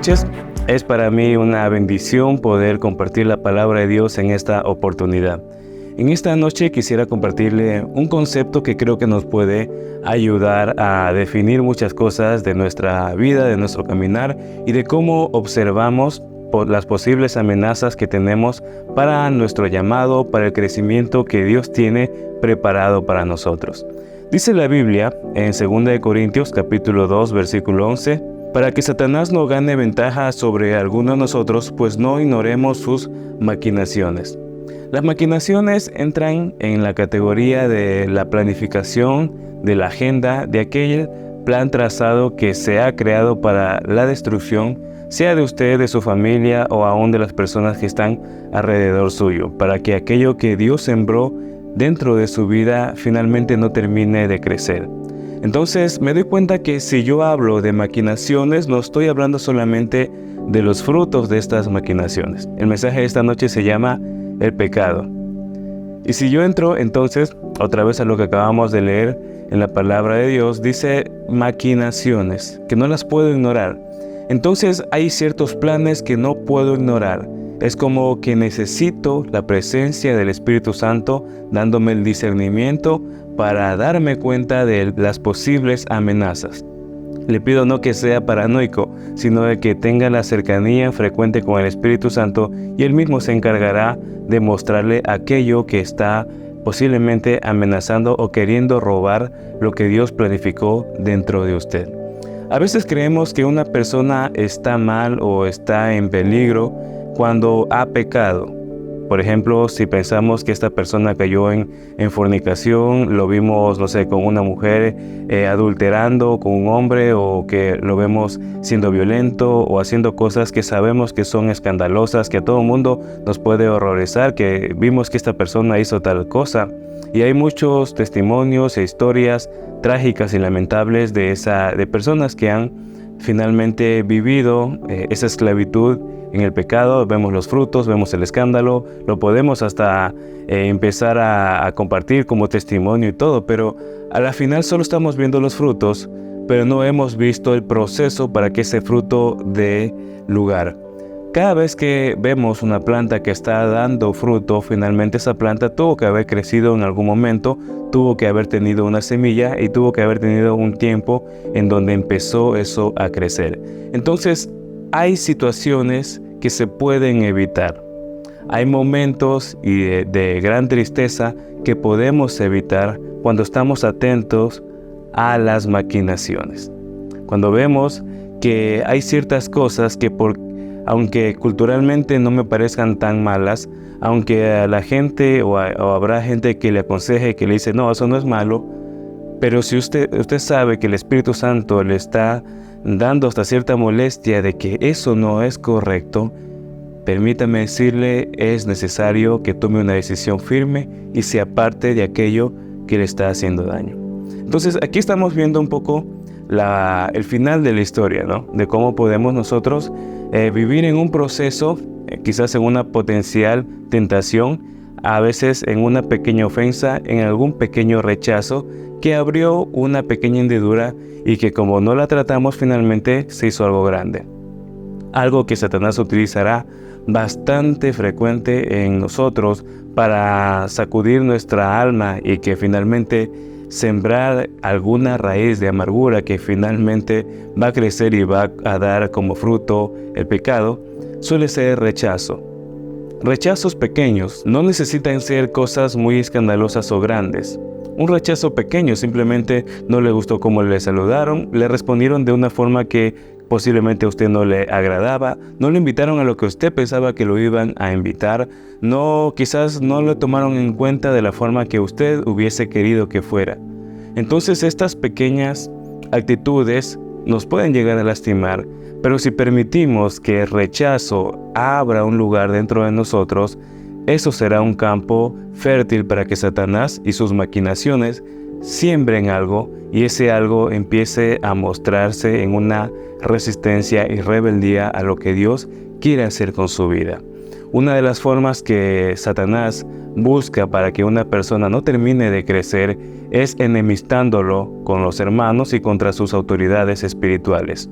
noches. Es para mí una bendición poder compartir la palabra de Dios en esta oportunidad. En esta noche quisiera compartirle un concepto que creo que nos puede ayudar a definir muchas cosas de nuestra vida, de nuestro caminar y de cómo observamos las posibles amenazas que tenemos para nuestro llamado, para el crecimiento que Dios tiene preparado para nosotros. Dice la Biblia en 2 Corintios capítulo 2 versículo 11, para que Satanás no gane ventaja sobre alguno de nosotros, pues no ignoremos sus maquinaciones. Las maquinaciones entran en la categoría de la planificación, de la agenda, de aquel plan trazado que se ha creado para la destrucción, sea de usted, de su familia o aún de las personas que están alrededor suyo, para que aquello que Dios sembró dentro de su vida finalmente no termine de crecer. Entonces me doy cuenta que si yo hablo de maquinaciones, no estoy hablando solamente de los frutos de estas maquinaciones. El mensaje de esta noche se llama el pecado. Y si yo entro entonces otra vez a lo que acabamos de leer en la palabra de Dios, dice maquinaciones, que no las puedo ignorar. Entonces hay ciertos planes que no puedo ignorar. Es como que necesito la presencia del Espíritu Santo dándome el discernimiento para darme cuenta de las posibles amenazas. Le pido no que sea paranoico, sino de que tenga la cercanía frecuente con el Espíritu Santo y Él mismo se encargará de mostrarle aquello que está posiblemente amenazando o queriendo robar lo que Dios planificó dentro de usted. A veces creemos que una persona está mal o está en peligro cuando ha pecado. Por ejemplo, si pensamos que esta persona cayó en fornicación, lo vimos, no sé, con una mujer adulterando con un hombre, o que lo vemos siendo violento o haciendo cosas que sabemos que son escandalosas, que a todo mundo nos puede horrorizar, que vimos que esta persona hizo tal cosa. Y hay muchos testimonios e historias trágicas y lamentables de personas que han finalmente vivido esa esclavitud en el pecado. Vemos los frutos, vemos el escándalo, lo podemos hasta empezar a compartir como testimonio y todo, pero a la final solo estamos viendo los frutos, pero no hemos visto el proceso para que ese fruto dé lugar. Cada vez que vemos una planta que está dando fruto, finalmente esa planta tuvo que haber crecido en algún momento, tuvo que haber tenido una semilla y tuvo que haber tenido un tiempo en donde empezó eso a crecer. Entonces, hay situaciones que se pueden evitar. Hay momentos de gran tristeza que podemos evitar cuando estamos atentos a las maquinaciones. Cuando vemos que hay ciertas cosas que aunque culturalmente no me parezcan tan malas, aunque a la gente o habrá gente que le aconseje, que le dice, no, eso no es malo, pero si usted sabe que el Espíritu Santo le está dando hasta cierta molestia de que eso no es correcto, permítame decirle, es necesario que tome una decisión firme y se aparte de aquello que le está haciendo daño. Entonces aquí estamos viendo un poco el final de la historia, ¿no? De cómo podemos nosotros vivir en un proceso, quizás en una potencial tentación, a veces en una pequeña ofensa, en algún pequeño rechazo que abrió una pequeña hendidura y que como no la tratamos finalmente se hizo algo grande. Algo que Satanás utilizará bastante frecuente en nosotros para sacudir nuestra alma y que finalmente sembrar alguna raíz de amargura que finalmente va a crecer y va a dar como fruto el pecado, suele ser rechazo. Rechazos pequeños no necesitan ser cosas muy escandalosas o grandes. Un rechazo pequeño, simplemente no le gustó cómo le saludaron, le respondieron de una forma que posiblemente a usted no le agradaba, no le invitaron a lo que usted pensaba que lo iban a invitar, quizás no lo tomaron en cuenta de la forma que usted hubiese querido que fuera. Entonces estas pequeñas actitudes nos pueden llegar a lastimar, pero si permitimos que el rechazo abra un lugar dentro de nosotros, eso será un campo fértil para que Satanás y sus maquinaciones siembren algo y ese algo empiece a mostrarse en una resistencia y rebeldía a lo que Dios quiere hacer con su vida. Una de las formas que Satanás busca para que una persona no termine de crecer es enemistándolo con los hermanos y contra sus autoridades espirituales.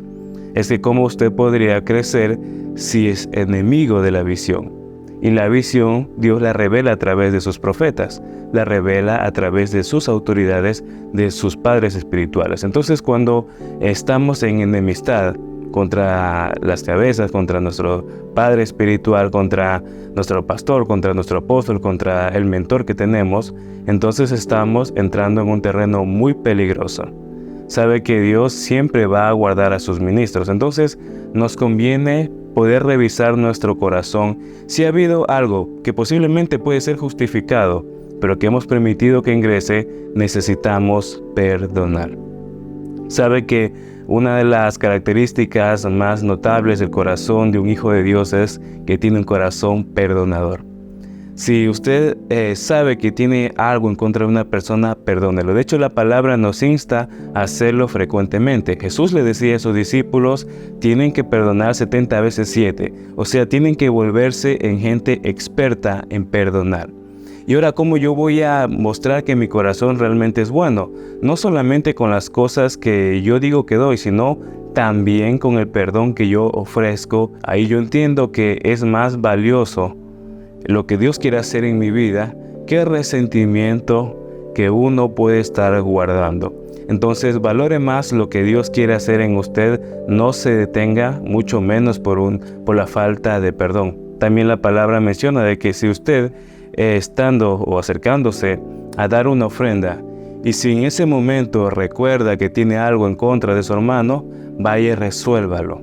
es que cómo usted podría crecer si es enemigo de la visión. Y la visión Dios la revela a través de sus profetas, la revela a través de sus autoridades, de sus padres espirituales. Entonces, cuando estamos en enemistad contra las cabezas, contra nuestro padre espiritual, contra nuestro pastor, contra nuestro apóstol, contra el mentor que tenemos, entonces estamos entrando en un terreno muy peligroso. Sabe que Dios siempre va a guardar a sus ministros, entonces nos conviene poder revisar nuestro corazón si ha habido algo que posiblemente puede ser justificado, pero que hemos permitido que ingrese. Necesitamos perdonar. Sabe que una de las características más notables del corazón de un hijo de Dios es que tiene un corazón perdonador. Si usted sabe que tiene algo en contra de una persona, perdónelo. De hecho, la palabra nos insta a hacerlo frecuentemente. Jesús le decía a sus discípulos, tienen que perdonar 70 veces 7. O sea, tienen que volverse en gente experta en perdonar. Y ahora, ¿cómo yo voy a mostrar que mi corazón realmente es bueno? No solamente con las cosas que yo digo que doy, sino también con el perdón que yo ofrezco. Ahí yo entiendo que es más valioso lo que Dios quiere hacer en mi vida que el resentimiento que uno puede estar guardando. Entonces, valore más lo que Dios quiere hacer en usted. No se detenga, mucho menos por la falta de perdón. También la palabra menciona de que si usted estando o acercándose a dar una ofrenda y si en ese momento recuerda que tiene algo en contra de su hermano, vaya y resuélvalo.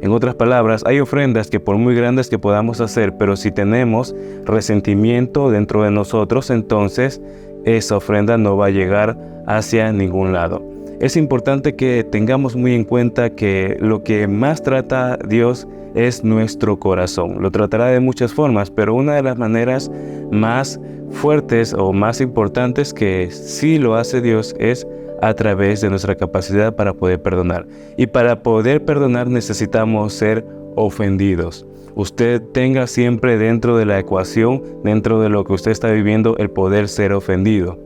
En otras palabras, hay ofrendas que por muy grandes que podamos hacer, pero si tenemos resentimiento dentro de nosotros, entonces esa ofrenda no va a llegar hacia ningún lado. Es importante que tengamos muy en cuenta que lo que más trata Dios es nuestro corazón. Lo tratará de muchas formas, pero una de las maneras más fuertes o más importantes que sí lo hace Dios es a través de nuestra capacidad para poder perdonar. Y para poder perdonar necesitamos ser ofendidos. Usted tenga siempre dentro de la ecuación, dentro de lo que usted está viviendo, el poder ser ofendido.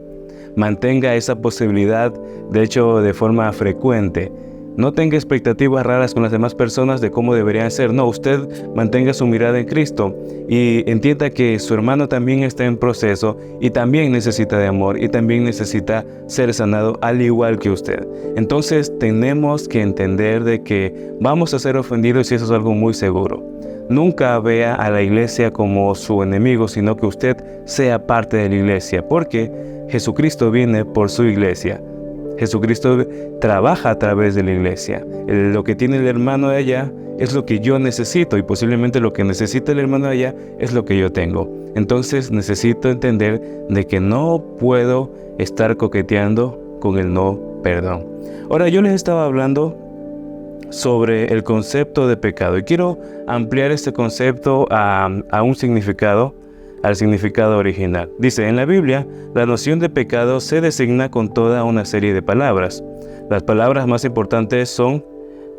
Mantenga esa posibilidad, de hecho, de forma frecuente. No tenga expectativas raras con las demás personas de cómo deberían ser. No, usted mantenga su mirada en Cristo y entienda que su hermano también está en proceso y también necesita de amor y también necesita ser sanado al igual que usted. Entonces tenemos que entender de que vamos a ser ofendidos y eso es algo muy seguro. Nunca vea a la iglesia como su enemigo, sino que usted sea parte de la iglesia, porque Jesucristo viene por su iglesia. Jesucristo trabaja a través de la iglesia. Lo que tiene el hermano de allá es lo que yo necesito y posiblemente lo que necesita el hermano de allá es lo que yo tengo. Entonces necesito entender de que no puedo estar coqueteando con el no perdón. Ahora, yo les estaba hablando sobre el concepto de pecado y quiero ampliar este concepto a un significado, al significado original. Dice, en la Biblia, la noción de pecado se designa con toda una serie de palabras. Las palabras más importantes son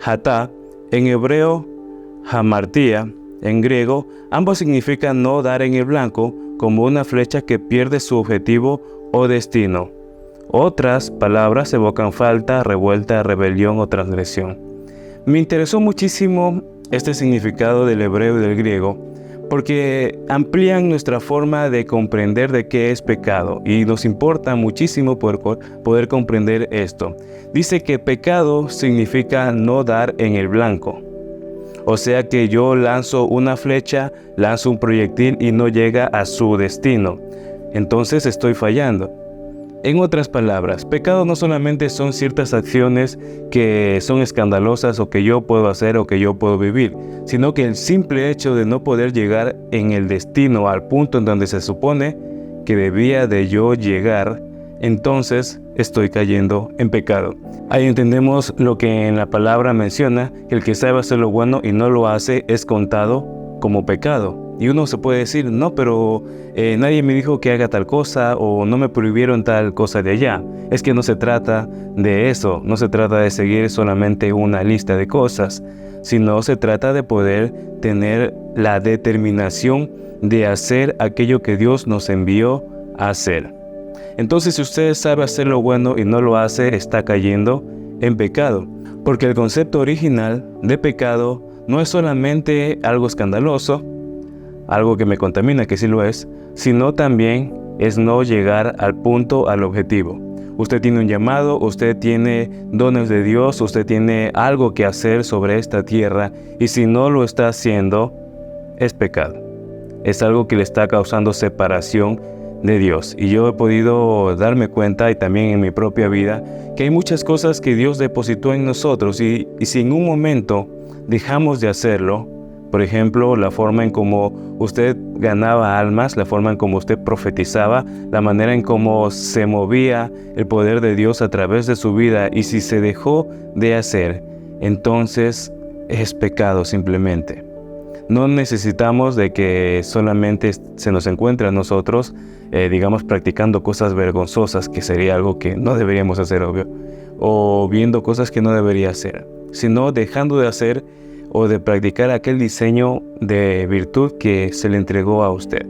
hatá, en hebreo, hamartía, en griego. Ambos significan no dar en el blanco, como una flecha que pierde su objetivo o destino. Otras palabras evocan falta, revuelta, rebelión o transgresión. Me interesó muchísimo este significado del hebreo y del griego, porque amplían nuestra forma de comprender de qué es pecado y nos importa muchísimo poder comprender esto. Dice que pecado significa no dar en el blanco. O sea que yo lanzo una flecha, lanzo un proyectil y no llega a su destino. Entonces estoy fallando. En otras palabras, pecado no solamente son ciertas acciones que son escandalosas o que yo puedo hacer o que yo puedo vivir, sino que el simple hecho de no poder llegar en el destino al punto en donde se supone que debía de yo llegar, entonces estoy cayendo en pecado. Ahí entendemos lo que en la palabra menciona, que el que sabe hacer lo bueno y no lo hace es contado como pecado. Y uno se puede decir, no, pero nadie me dijo que haga tal cosa o no me prohibieron tal cosa de allá. Es que no se trata de eso, no se trata de seguir solamente una lista de cosas, sino se trata de poder tener la determinación de hacer aquello que Dios nos envió a hacer. Entonces, si usted sabe hacer lo bueno y no lo hace, está cayendo en pecado. Porque el concepto original de pecado no es solamente algo escandaloso, algo que me contamina, que sí lo es, sino también es no llegar al punto, al objetivo. Usted tiene un llamado, usted tiene dones de Dios, usted tiene algo que hacer sobre esta tierra, y si no lo está haciendo, es pecado. Es algo que le está causando separación de Dios. Y yo he podido darme cuenta, y también en mi propia vida, que hay muchas cosas que Dios depositó en nosotros, y si en un momento dejamos de hacerlo, por ejemplo, la forma en cómo usted ganaba almas, la forma en cómo usted profetizaba, la manera en cómo se movía el poder de Dios a través de su vida, y si se dejó de hacer, entonces es pecado simplemente. No necesitamos de que solamente se nos encuentre a nosotros, digamos, practicando cosas vergonzosas, que sería algo que no deberíamos hacer, obvio, o viendo cosas que no debería hacer, sino dejando de hacer o de practicar aquel diseño de virtud que se le entregó a usted.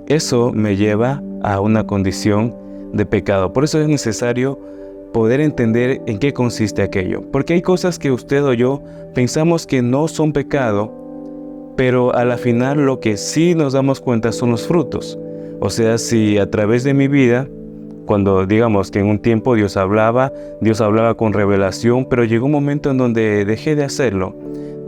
Eso me lleva a una condición de pecado. Por eso es necesario poder entender en qué consiste aquello. Porque hay cosas que usted o yo pensamos que no son pecado, pero a la final lo que sí nos damos cuenta son los frutos. O sea, si a través de mi vida, cuando digamos que en un tiempo Dios hablaba con revelación, pero llegó un momento en donde dejé de hacerlo,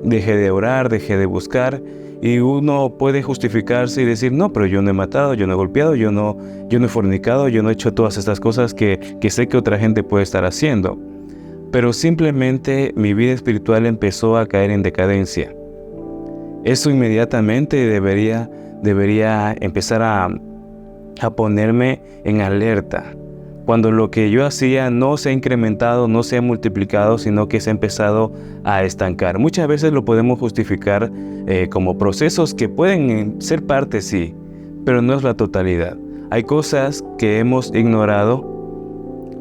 dejé de orar, dejé de buscar, y uno puede justificarse y decir, no, pero yo no he matado, yo no he golpeado, yo no he fornicado, yo no he hecho todas estas cosas que sé que otra gente puede estar haciendo. Pero simplemente mi vida espiritual empezó a caer en decadencia. Eso inmediatamente debería empezar a ponerme en alerta, cuando lo que yo hacía no se ha incrementado, no se ha multiplicado, sino que se ha empezado a estancar. Muchas veces lo podemos justificar como procesos que pueden ser parte, sí, pero no es la totalidad. Hay cosas que hemos ignorado,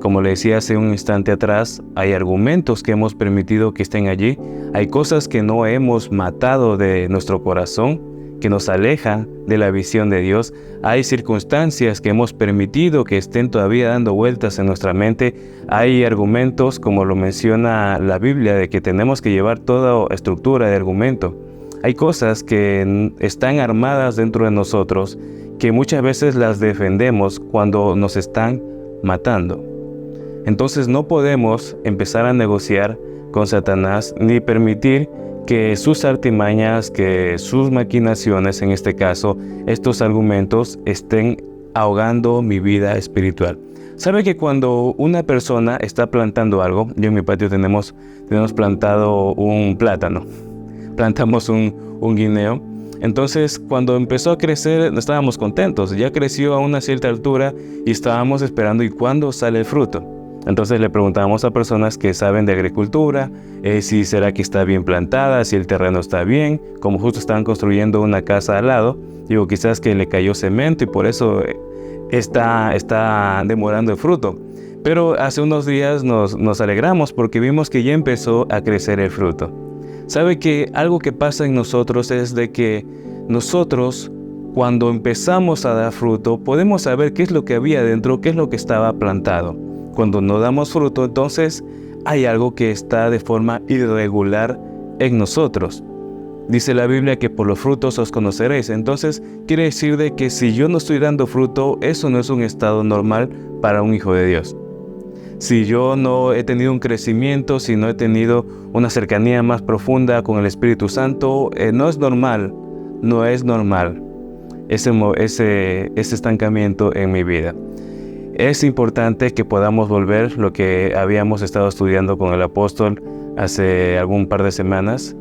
como le decía hace un instante atrás, hay argumentos que hemos permitido que estén allí, hay cosas que no hemos matado de nuestro corazón, que nos aleja de la visión de Dios. Hay circunstancias que hemos permitido que estén todavía dando vueltas en nuestra mente. Hay argumentos, como lo menciona la Biblia, de que tenemos que llevar toda estructura de argumento. Hay cosas que están armadas dentro de nosotros, que muchas veces las defendemos cuando nos están matando. Entonces no podemos empezar a negociar con Satanás, ni permitir que sus artimañas, que sus maquinaciones, en este caso, estos argumentos, estén ahogando mi vida espiritual. ¿Sabe que cuando una persona está plantando algo, yo en mi patio tenemos plantado un plátano, plantamos un guineo, entonces cuando empezó a crecer estábamos contentos, ya creció a una cierta altura y estábamos esperando ¿y cuándo sale el fruto? Entonces le preguntábamos a personas que saben de agricultura, si será que está bien plantada, si el terreno está bien, como justo estaban construyendo una casa al lado, digo, quizás que le cayó cemento y por eso está demorando el fruto. Pero hace unos días nos alegramos porque vimos que ya empezó a crecer el fruto. ¿Sabe que algo que pasa en nosotros es de que nosotros, cuando empezamos a dar fruto, podemos saber qué es lo que había dentro, qué es lo que estaba plantado? Cuando no damos fruto, entonces hay algo que está de forma irregular en nosotros. Dice la Biblia que por los frutos os conoceréis. Entonces quiere decir de que si yo no estoy dando fruto, eso no es un estado normal para un hijo de Dios. Si yo no he tenido un crecimiento, si no he tenido una cercanía más profunda con el Espíritu Santo, no es normal ese estancamiento en mi vida. Es importante que podamos volver lo que habíamos estado estudiando con el apóstol hace algún par de semanas,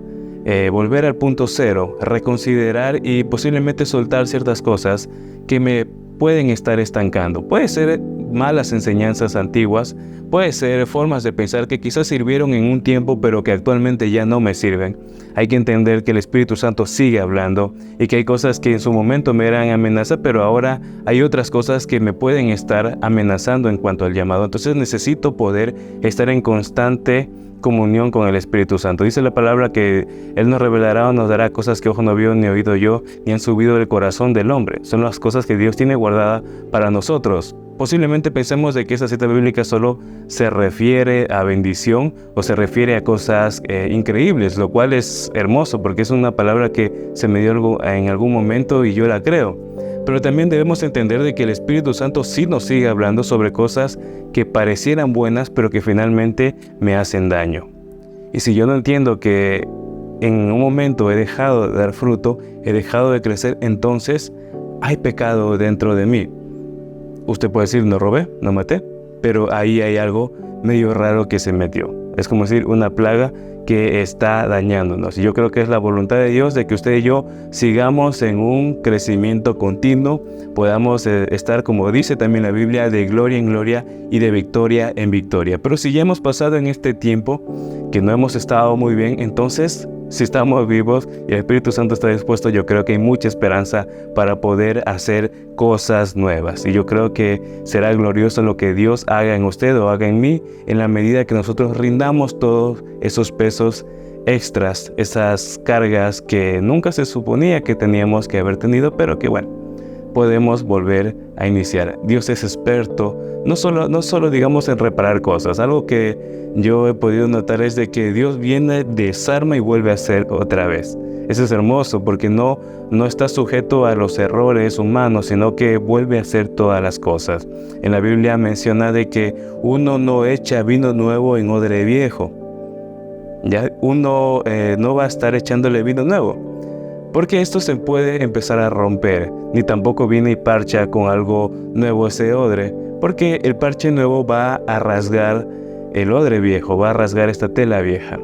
volver al punto cero, reconsiderar y posiblemente soltar ciertas cosas que me pueden estar estancando. Puede ser malas enseñanzas antiguas, puede ser formas de pensar que quizás sirvieron en un tiempo pero que actualmente ya no me sirven. Hay que entender que el Espíritu Santo sigue hablando y que hay cosas que en su momento me eran amenaza, pero ahora hay otras cosas que me pueden estar amenazando en cuanto al llamado. Entonces necesito poder estar en constante comunión con el Espíritu Santo. Dice la palabra que Él nos revelará o nos dará cosas que ojo no vio, ni oído yo, ni han subido del corazón del hombre. Son las cosas que Dios tiene guardadas para nosotros. posiblemente pensemos de que esa cita bíblica solo se refiere a bendición o se refiere a cosas increíbles, lo cual es hermoso porque es una palabra que se me dio en algún momento y yo la creo. Pero también debemos entender de que el Espíritu Santo sí nos sigue hablando sobre cosas que parecieran buenas, pero que finalmente me hacen daño. Y si yo no entiendo que en un momento he dejado de dar fruto, he dejado de crecer, entonces hay pecado dentro de mí. Usted puede decir, no robé, no maté, pero ahí hay algo medio raro que se metió. Es como decir, una plaga que está dañándonos. Y yo creo que es la voluntad de Dios de que usted y yo sigamos en un crecimiento continuo, podamos estar, como dice también la Biblia, de gloria en gloria y de victoria en victoria. Pero si ya hemos pasado en este tiempo que no hemos estado muy bien, entonces si estamos vivos y el Espíritu Santo está dispuesto, yo creo que hay mucha esperanza para poder hacer cosas nuevas. Y yo creo que será glorioso lo que Dios haga en usted o haga en mí en la medida que nosotros rindamos todos esos pesos extras, esas cargas que nunca se suponía que teníamos que haber tenido, pero que bueno, podemos volver a iniciar. Dios es experto, no solo digamos en reparar cosas. Algo que yo he podido notar es de que Dios viene, desarma y vuelve a hacer otra vez. Eso es hermoso porque no está sujeto a los errores humanos, sino que vuelve a hacer todas las cosas. En la Biblia menciona de que uno no echa vino nuevo en odre viejo. Ya uno no va a estar echándole vino nuevo, porque esto se puede empezar a romper, ni tampoco viene y parcha con algo nuevo ese odre, porque el parche nuevo va a rasgar el odre viejo, va a rasgar esta tela vieja.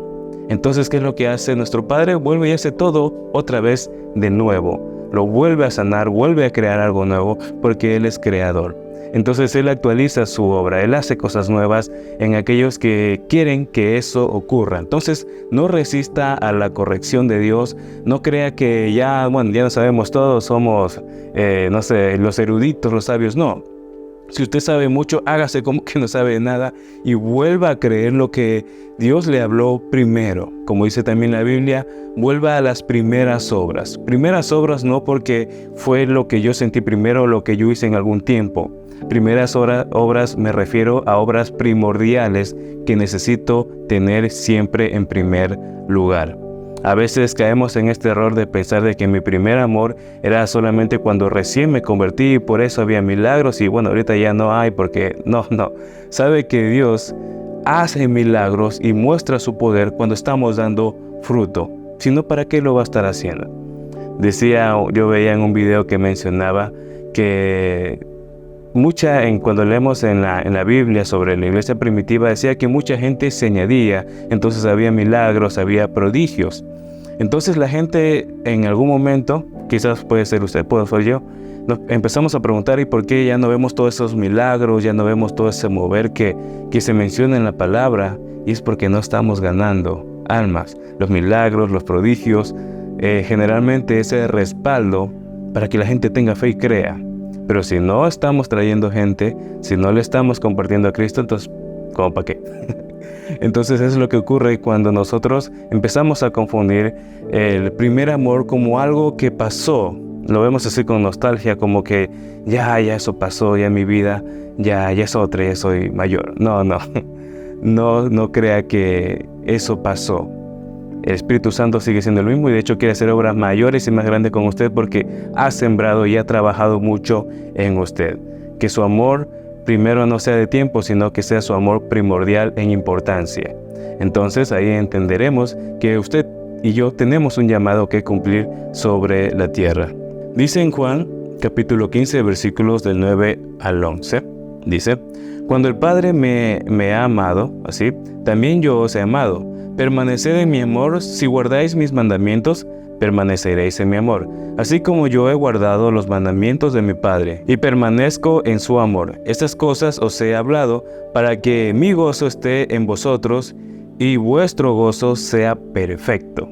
Entonces, ¿qué es lo que hace nuestro Padre? Vuelve y hace todo otra vez de nuevo. Lo vuelve a sanar, vuelve a crear algo nuevo, porque Él es creador. Entonces Él actualiza su obra, Él hace cosas nuevas en aquellos que quieren que eso ocurra. Entonces no resista a la corrección de Dios, no crea que ya no sabemos todo, somos, los eruditos, los sabios, no. Si usted sabe mucho, hágase como que no sabe nada y vuelva a creer lo que Dios le habló primero. Como dice también la Biblia, vuelva a las primeras obras. Primeras obras no porque fue lo que yo sentí primero o lo que yo hice en algún tiempo. Primeras obras me refiero a obras primordiales que necesito tener siempre en primer lugar. A veces caemos en este error de pensar de que mi primer amor era solamente cuando recién me convertí y por eso había milagros y bueno, ahorita ya no hay porque no. Sabe que Dios hace milagros y muestra su poder cuando estamos dando fruto. Si no, ¿para qué lo va a estar haciendo? Yo veía en un video que mencionaba que cuando leemos en la Biblia sobre la iglesia primitiva, decía que mucha gente se añadía, entonces había milagros, había prodigios. Entonces la gente en algún momento, quizás puede ser usted, puede ser yo, nos empezamos a preguntar ¿y por qué ya no vemos todos esos milagros, ya no vemos todo ese mover que se menciona en la palabra? Y es porque no estamos ganando almas. Los milagros, los prodigios, generalmente ese respaldo para que la gente tenga fe y crea. Pero si no estamos trayendo gente, si no le estamos compartiendo a Cristo, entonces, ¿cómo para qué? Entonces es lo que ocurre cuando nosotros empezamos a confundir el primer amor como algo que pasó. Lo vemos así con nostalgia, como que ya eso pasó, ya mi vida, ya es otra, ya soy mayor. No crea que eso pasó. El Espíritu Santo sigue siendo el mismo y de hecho quiere hacer obras mayores y más grandes con usted porque ha sembrado y ha trabajado mucho en usted. Que su amor primero no sea de tiempo, sino que sea su amor primordial en importancia. Entonces ahí entenderemos que usted y yo tenemos un llamado que cumplir sobre la tierra. Dice en Juan, capítulo 15, versículos del 9 al 11, dice: Cuando el Padre me ha amado, así, también yo os he amado. Permaneced en mi amor, si guardáis mis mandamientos, permaneceréis en mi amor, así como yo he guardado los mandamientos de mi Padre, y permanezco en su amor. Estas cosas os he hablado, para que mi gozo esté en vosotros, y vuestro gozo sea perfecto.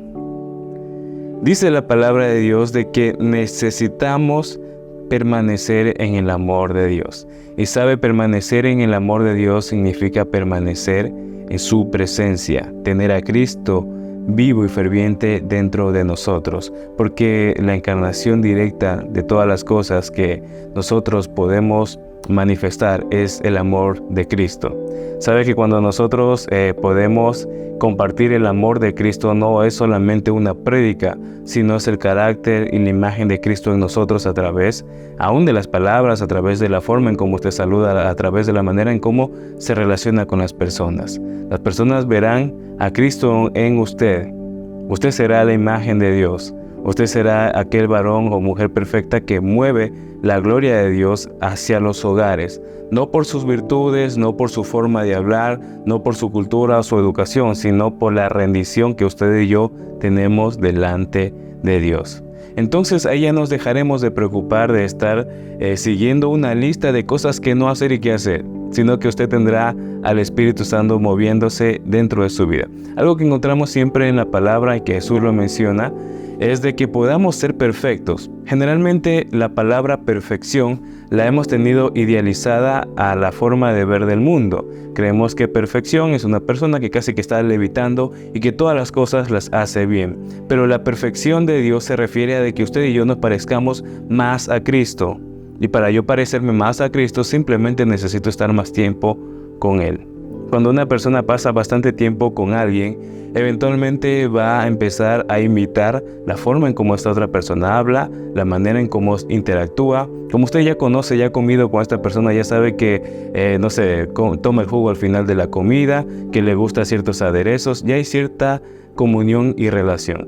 Dice la palabra de Dios de que necesitamos permanecer en el amor de Dios. Y sabe, permanecer en el amor de Dios significa permanecer en su presencia, tener a Cristo vivo y ferviente dentro de nosotros, porque la encarnación directa de todas las cosas que nosotros podemos manifestar es el amor de Cristo. Sabe que cuando nosotros podemos compartir el amor de Cristo, no es solamente una prédica, sino es el carácter y la imagen de Cristo en nosotros a través, aún de las palabras, a través de la forma en cómo usted saluda, a través de la manera en cómo se relaciona con las personas. Las personas verán a Cristo en usted. Usted será la imagen de Dios. Usted será aquel varón o mujer perfecta que mueve la gloria de Dios hacia los hogares, no por sus virtudes, no por su forma de hablar, no por su cultura o su educación, sino por la rendición que usted y yo tenemos delante de Dios. Entonces ahí ya nos dejaremos de preocupar de estar siguiendo una lista de cosas que no hacer y qué hacer, sino que usted tendrá al Espíritu Santo moviéndose dentro de su vida. Algo que encontramos siempre en la palabra y que Jesús lo menciona es de que podamos ser perfectos. Generalmente la palabra perfección la hemos tenido idealizada a la forma de ver del mundo. Creemos que perfección es una persona que casi que está levitando y que todas las cosas las hace bien. Pero la perfección de Dios se refiere a de que usted y yo nos parezcamos más a Cristo. Y para yo parecerme más a Cristo simplemente necesito estar más tiempo con Él. Cuando una persona pasa bastante tiempo con alguien, eventualmente va a empezar a imitar la forma en cómo esta otra persona habla, la manera en cómo interactúa. Como usted ya conoce, ya ha comido con esta persona, ya sabe que, toma el jugo al final de la comida, que le gusta ciertos aderezos, ya hay cierta comunión y relación.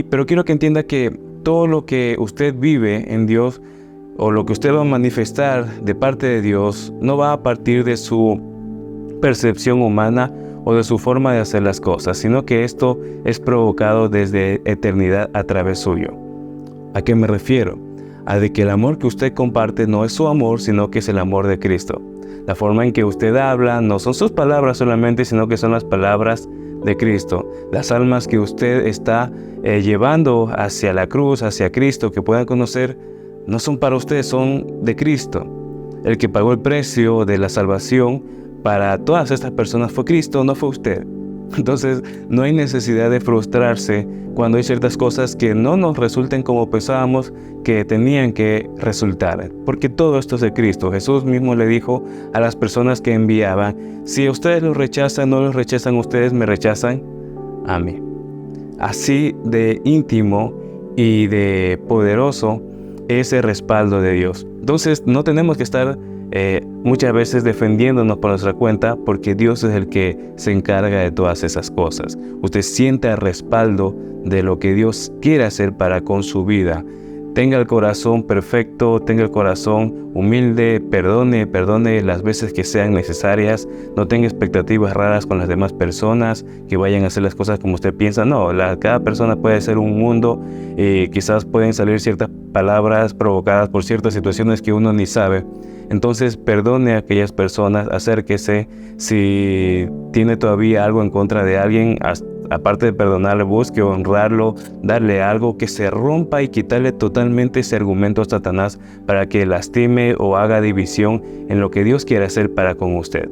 Pero quiero que entienda que todo lo que usted vive en Dios, o lo que usted va a manifestar de parte de Dios, no va a partir de su percepción humana o de su forma de hacer las cosas, sino que esto es provocado desde eternidad a través suyo. ¿A qué me refiero? A de que el amor que usted comparte no es su amor, sino que es el amor de Cristo. La forma en que usted habla no son sus palabras solamente, sino que son las palabras de Cristo. Las almas que usted está llevando hacia la cruz, hacia Cristo, que puedan conocer, no son para usted, son de Cristo. El que pagó el precio de la salvación para todas estas personas fue Cristo, no fue usted. Entonces no hay necesidad de frustrarse cuando hay ciertas cosas que no nos resulten como pensábamos que tenían que resultar, porque todo esto es de Cristo. Jesús mismo le dijo a las personas que enviaban: si ustedes los rechazan, no los rechazan ustedes, me rechazan a mí. Así de íntimo y de poderoso es el respaldo de Dios. Entonces no tenemos que estar muchas veces defendiéndonos por nuestra cuenta, porque Dios es el que se encarga de todas esas cosas. Usted sienta el respaldo de lo que Dios quiere hacer para con su vida. Tenga el corazón perfecto, tenga el corazón humilde, perdone las veces que sean necesarias, no tenga expectativas raras con las demás personas, que vayan a hacer las cosas como usted piensa. No, cada persona puede ser un mundo, quizás pueden salir ciertas palabras provocadas por ciertas situaciones que uno ni sabe. Entonces perdone a aquellas personas, acérquese. Si tiene todavía algo en contra de alguien, aparte de perdonarle, busque honrarlo, darle algo que se rompa y quitarle totalmente ese argumento a Satanás para que lastime o haga división en lo que Dios quiere hacer para con usted.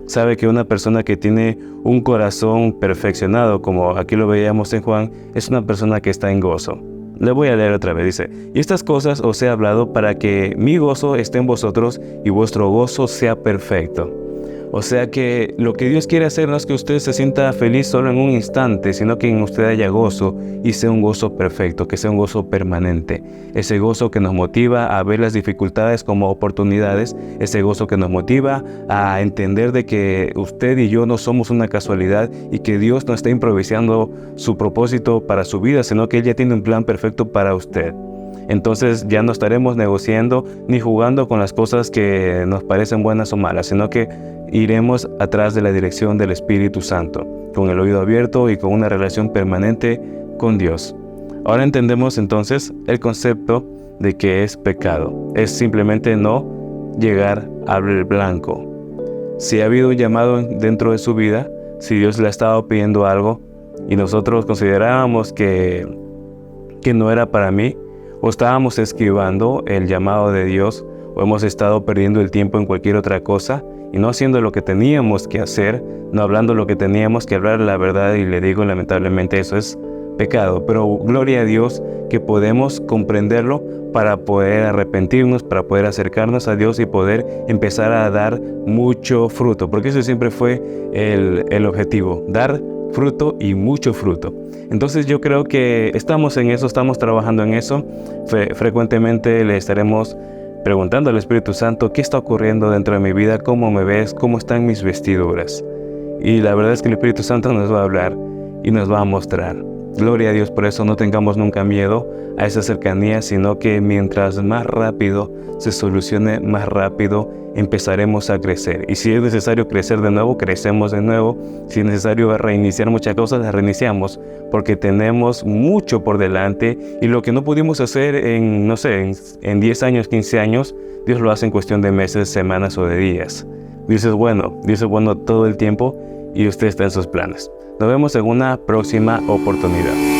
Sabe que una persona que tiene un corazón perfeccionado, como aquí lo veíamos en Juan, es una persona que está en gozo. Le voy a leer otra vez, dice: y estas cosas os he hablado para que mi gozo esté en vosotros y vuestro gozo sea perfecto. O sea que lo que Dios quiere hacer no es que usted se sienta feliz solo en un instante, sino que en usted haya gozo y sea un gozo perfecto, que sea un gozo permanente. Ese gozo que nos motiva a ver las dificultades como oportunidades, ese gozo que nos motiva a entender de que usted y yo no somos una casualidad y que Dios no está improvisando su propósito para su vida, sino que Él ya tiene un plan perfecto para usted. Entonces ya no estaremos negociando ni jugando con las cosas que nos parecen buenas o malas, sino que iremos atrás de la dirección del Espíritu Santo, con el oído abierto y con una relación permanente con Dios. Ahora entendemos entonces el concepto de que es pecado. Es simplemente no llegar al blanco. Si ha habido un llamado dentro de su vida, si Dios le ha estado pidiendo algo y nosotros considerábamos que no era para mí, o estábamos esquivando el llamado de Dios, o hemos estado perdiendo el tiempo en cualquier otra cosa y no haciendo lo que teníamos que hacer, no hablando lo que teníamos que hablar, la verdad, y le digo, lamentablemente eso es pecado, pero gloria a Dios que podemos comprenderlo para poder arrepentirnos, para poder acercarnos a Dios y poder empezar a dar mucho fruto, porque eso siempre fue el objetivo, dar fruto y mucho fruto. Entonces yo creo que estamos en eso, estamos trabajando en eso. Frecuentemente le estaremos preguntando al Espíritu Santo qué está ocurriendo dentro de mi vida, cómo me ves, cómo están mis vestiduras. Y la verdad es que el Espíritu Santo nos va a hablar y nos va a mostrar. Gloria a Dios, por eso no tengamos nunca miedo a esa cercanía, sino que mientras más rápido se solucione, más rápido empezaremos a crecer. Y si es necesario crecer de nuevo, crecemos de nuevo. Si es necesario reiniciar muchas cosas, las reiniciamos, porque tenemos mucho por delante y lo que no pudimos hacer en 10 años, 15 años, Dios lo hace en cuestión de meses, semanas o de días. Dios es bueno todo el tiempo y usted está en sus planes. Nos vemos en una próxima oportunidad.